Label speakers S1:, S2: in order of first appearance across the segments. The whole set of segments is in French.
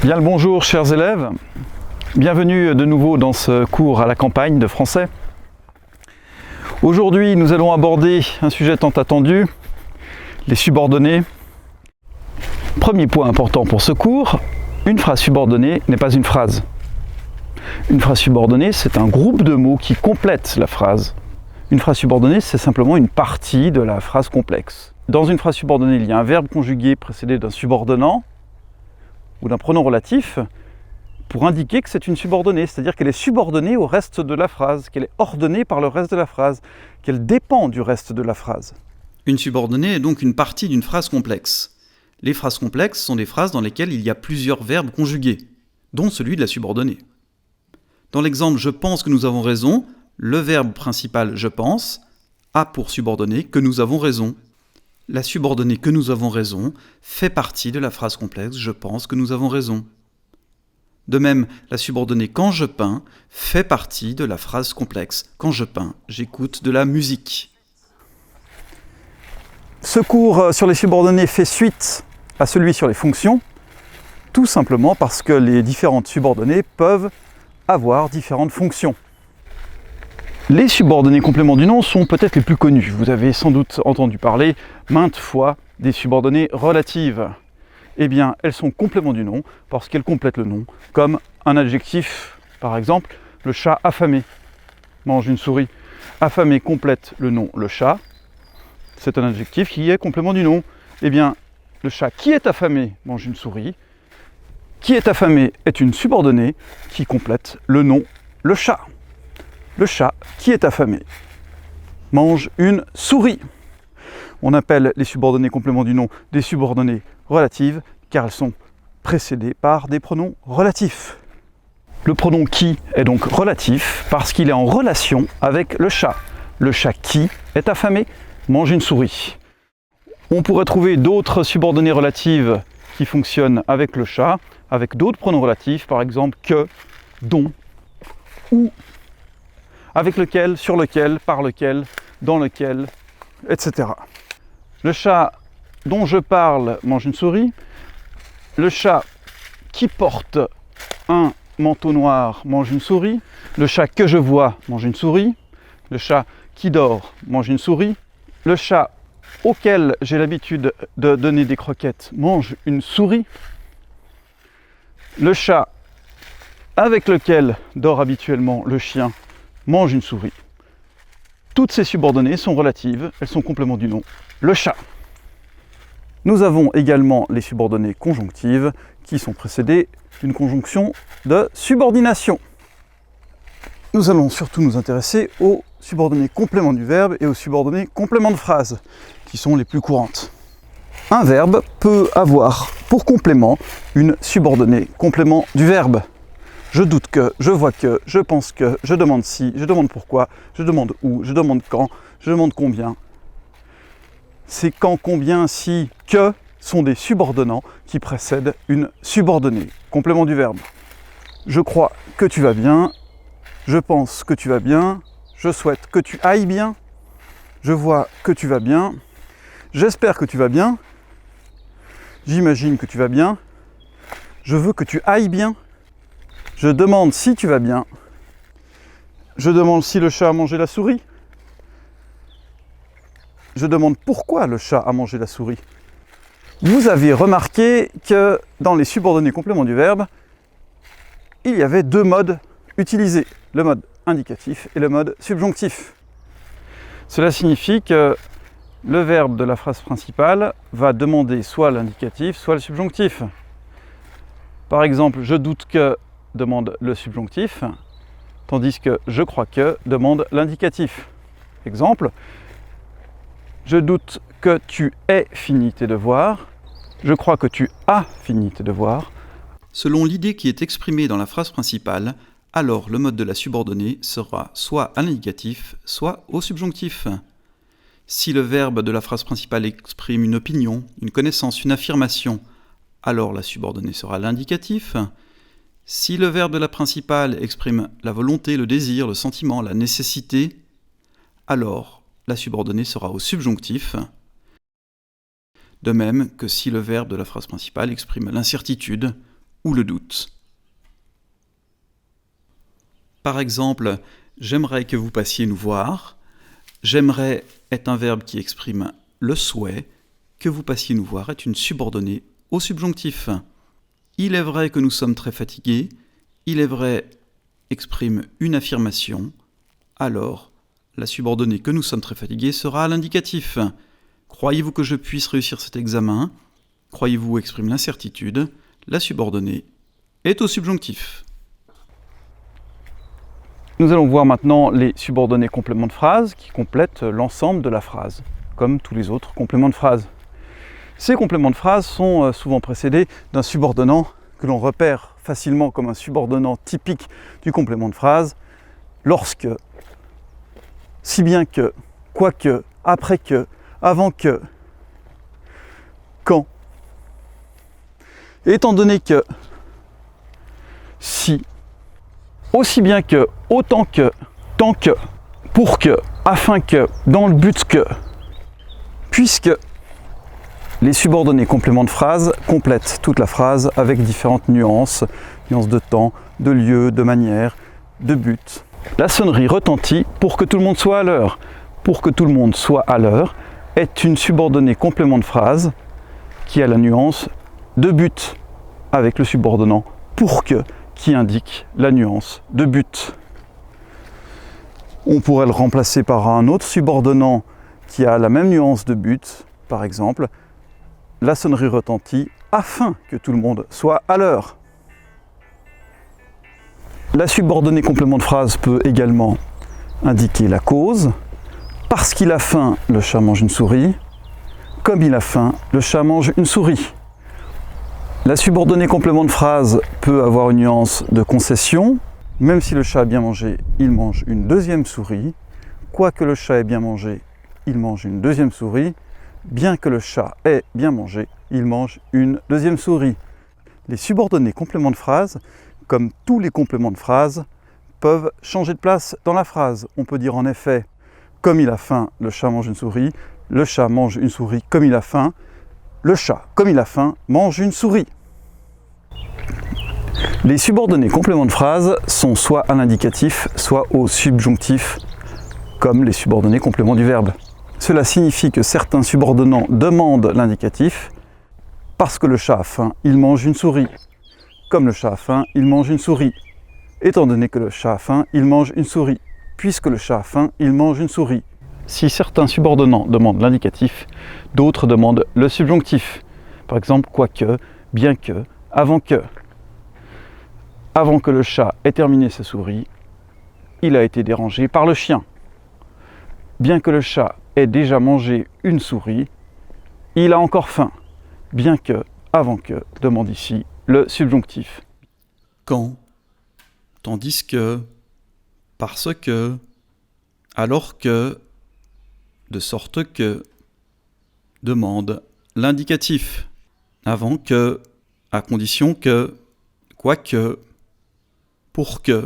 S1: Bien le bonjour chers élèves, bienvenue de nouveau dans ce cours à la campagne de français. Aujourd'hui nous allons aborder un sujet tant attendu, les subordonnés. Premier point important pour ce cours, une phrase subordonnée n'est pas une phrase. Une phrase subordonnée c'est un groupe de mots qui complètent la phrase. Une phrase subordonnée c'est simplement une partie de la phrase complexe. Dans une phrase subordonnée il y a un verbe conjugué précédé d'un subordonnant ou d'un pronom relatif pour indiquer que c'est une subordonnée, c'est-à-dire qu'elle est subordonnée au reste de la phrase, qu'elle est ordonnée par le reste de la phrase, qu'elle dépend du reste de la phrase.
S2: Une subordonnée est donc une partie d'une phrase complexe. Les phrases complexes sont des phrases dans lesquelles il y a plusieurs verbes conjugués, dont celui de la subordonnée. Dans l'exemple « Je pense que nous avons raison », le verbe principal « je pense » a pour subordonnée que nous avons raison. La subordonnée que nous avons raison fait partie de la phrase complexe « Je pense que nous avons raison ». De même, la subordonnée « quand je peins » fait partie de la phrase complexe « Quand je peins, j'écoute de la musique ».
S1: Ce cours sur les subordonnées fait suite à celui sur les fonctions, tout simplement parce que les différentes subordonnées peuvent avoir différentes fonctions. Les subordonnées compléments du nom sont peut-être les plus connus. Vous avez sans doute entendu parler maintes fois des subordonnées relatives. Eh bien, elles sont compléments du nom parce qu'elles complètent le nom, comme un adjectif. Par exemple, le chat affamé mange une souris. Affamé complète le nom le chat. C'est un adjectif qui est complément du nom. Eh bien, le chat qui est affamé mange une souris. Qui est affamé est une subordonnée qui complète le nom le chat. Le chat qui est affamé mange une souris. On appelle les subordonnées compléments du nom des subordonnées relatives car elles sont précédées par des pronoms relatifs. Le pronom qui est donc relatif parce qu'il est en relation avec le chat. Le chat qui est affamé mange une souris. On pourrait trouver d'autres subordonnées relatives qui fonctionnent avec le chat, avec d'autres pronoms relatifs, par exemple que, dont, ou, avec lequel, sur lequel, par lequel, dans lequel, etc. Le chat dont je parle mange une souris. Le chat qui porte un manteau noir mange une souris. Le chat que je vois mange une souris. Le chat qui dort mange une souris. Le chat auquel j'ai l'habitude de donner des croquettes mange une souris. Le chat avec lequel dort habituellement le chien mange une souris. Toutes ces subordonnées sont relatives, elles sont compléments du nom, le chat. Nous avons également les subordonnées conjonctives qui sont précédées d'une conjonction de subordination. Nous allons surtout nous intéresser aux subordonnées compléments du verbe et aux subordonnées compléments de phrase, qui sont les plus courantes. Un verbe peut avoir pour complément une subordonnée complément du verbe. Je doute que, je vois que, je pense que, je demande si, je demande pourquoi, je demande où, je demande quand, je demande combien. Ces quand, combien, si, que sont des subordonnants qui précèdent une subordonnée, complément du verbe. Je crois que tu vas bien, je pense que tu vas bien, je souhaite que tu ailles bien, je vois que tu vas bien, j'espère que tu vas bien, j'imagine que tu vas bien, je veux que tu ailles bien. Je demande si tu vas bien. Je demande si le chat a mangé la souris. Je demande pourquoi le chat a mangé la souris. Vous avez remarqué que dans les subordonnées compléments du verbe, il y avait deux modes utilisés, le mode indicatif et le mode subjonctif. Cela signifie que le verbe de la phrase principale va demander soit l'indicatif, soit le subjonctif. Par exemple, je doute que demande le subjonctif, tandis que je crois que demande l'indicatif. Exemple, je doute que tu aies fini tes devoirs, je crois que tu as fini tes devoirs.
S2: Selon l'idée qui est exprimée dans la phrase principale, alors le mode de la subordonnée sera soit à l'indicatif, soit au subjonctif. Si le verbe de la phrase principale exprime une opinion, une connaissance, une affirmation, alors la subordonnée sera l'indicatif. Si le verbe de la principale exprime la volonté, le désir, le sentiment, la nécessité, alors la subordonnée sera au subjonctif. De même que si le verbe de la phrase principale exprime l'incertitude ou le doute. Par exemple, j'aimerais que vous passiez nous voir. J'aimerais est un verbe qui exprime le souhait. Que vous passiez nous voir est une subordonnée au subjonctif. Il est vrai que nous sommes très fatigués. Il est vrai exprime une affirmation. Alors, la subordonnée que nous sommes très fatigués sera à l'indicatif. Croyez-vous que je puisse réussir cet examen? Croyez-vous exprime l'incertitude. La subordonnée est au subjonctif.
S1: Nous allons voir maintenant les subordonnées compléments de phrase qui complètent l'ensemble de la phrase, comme tous les autres compléments de phrase. Ces compléments de phrase sont souvent précédés d'un subordonnant que l'on repère facilement comme un subordonnant typique du complément de phrase lorsque, si bien que, quoique, après que, avant que, quand. Et étant donné que, si, aussi bien que, autant que, tant que, pour que, afin que, dans le but que, puisque les subordonnés compléments de phrase complètent toute la phrase avec différentes nuances, nuances de temps, de lieu, de manière, de but. La sonnerie retentit pour que tout le monde soit à l'heure. Pour que tout le monde soit à l'heure est une subordonnée complément de phrase qui a la nuance de but avec le subordonnant pour que qui indique la nuance de but. On pourrait le remplacer par un autre subordonnant qui a la même nuance de but, par exemple, la sonnerie retentit afin que tout le monde soit à l'heure. La subordonnée complément de phrase peut également indiquer la cause. Parce qu'il a faim, le chat mange une souris. Comme il a faim, le chat mange une souris. La subordonnée complément de phrase peut avoir une nuance de concession. Même si le chat a bien mangé, il mange une deuxième souris. Quoique le chat ait bien mangé, il mange une deuxième souris. Bien que le chat ait bien mangé, il mange une deuxième souris. Les subordonnés compléments de phrase, comme tous les compléments de phrase, peuvent changer de place dans la phrase. On peut dire en effet, comme il a faim, le chat mange une souris. Le chat mange une souris comme il a faim. Le chat, comme il a faim, mange une souris. Les subordonnés compléments de phrase sont soit à l'indicatif, soit au subjonctif, comme les subordonnés compléments du verbe. Cela signifie que certains subordonnants demandent l'indicatif. Parce que le chat a faim, il mange une souris. Comme le chat a faim, il mange une souris. Étant donné que le chat a faim, il mange une souris. Puisque le chat a faim, il mange une souris. Si certains subordonnants demandent l'indicatif, d'autres demandent le subjonctif. Par exemple, quoique, bien que, avant que. Avant que le chat ait terminé sa souris, il a été dérangé par le chien. Bien que le chat ait déjà mangé une souris, il a encore faim. Bien que, avant que, demande ici le subjonctif.
S2: Quand, tandis que, parce que, alors que, de sorte que, demande l'indicatif. Avant que, à condition que, quoique, pour que,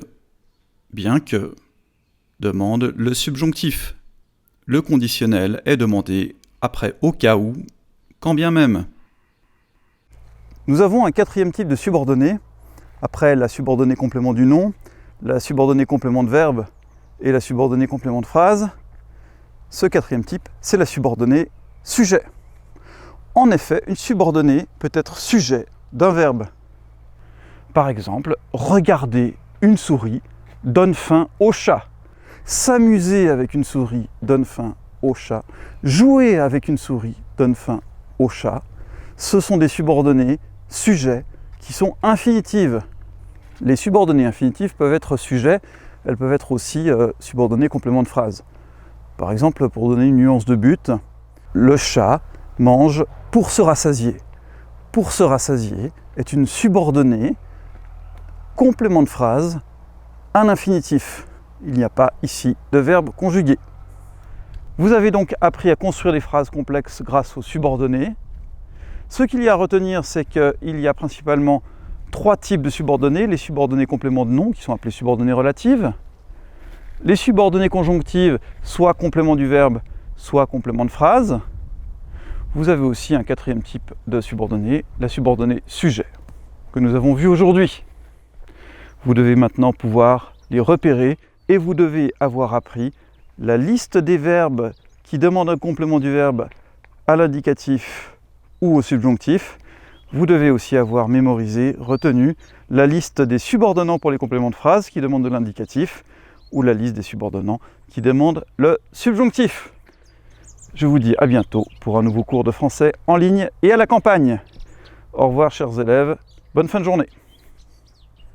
S2: bien que, demande le subjonctif. Le conditionnel est demandé après au cas où, quand bien même.
S1: Nous avons un quatrième type de subordonnée, après la subordonnée complément du nom, la subordonnée complément de verbe et la subordonnée complément de phrase. Ce quatrième type, c'est la subordonnée sujet. En effet, une subordonnée peut être sujet d'un verbe. Par exemple, regarder une souris donne faim au chat. S'amuser avec une souris donne faim au chat. Jouer avec une souris donne faim au chat. Ce sont des subordonnées sujets qui sont infinitives. Les subordonnées infinitives peuvent être sujets, elles peuvent être aussi subordonnées complément de phrase. Par exemple, pour donner une nuance de but, le chat mange pour se rassasier. Pour se rassasier est une subordonnée complément de phrase à l'infinitif. Il n'y a pas ici de verbe conjugué. Vous avez donc appris à construire des phrases complexes grâce aux subordonnées. Ce qu'il y a à retenir, c'est qu'il y a principalement 3 types de subordonnées. Les subordonnées compléments de nom, qui sont appelées subordonnées relatives. Les subordonnées conjonctives, soit complément du verbe, soit complément de phrase. Vous avez aussi un 4e type de subordonnée, la subordonnée sujet, que nous avons vus aujourd'hui. Vous devez maintenant pouvoir les repérer et vous devez avoir appris la liste des verbes qui demandent un complément du verbe à l'indicatif ou au subjonctif. Vous devez aussi avoir mémorisé, retenu la liste des subordonnants pour les compléments de phrase qui demandent de l'indicatif ou la liste des subordonnants qui demandent le subjonctif. Je vous dis à bientôt pour un nouveau cours de français en ligne et à la campagne. Au revoir chers élèves, bonne fin de journée.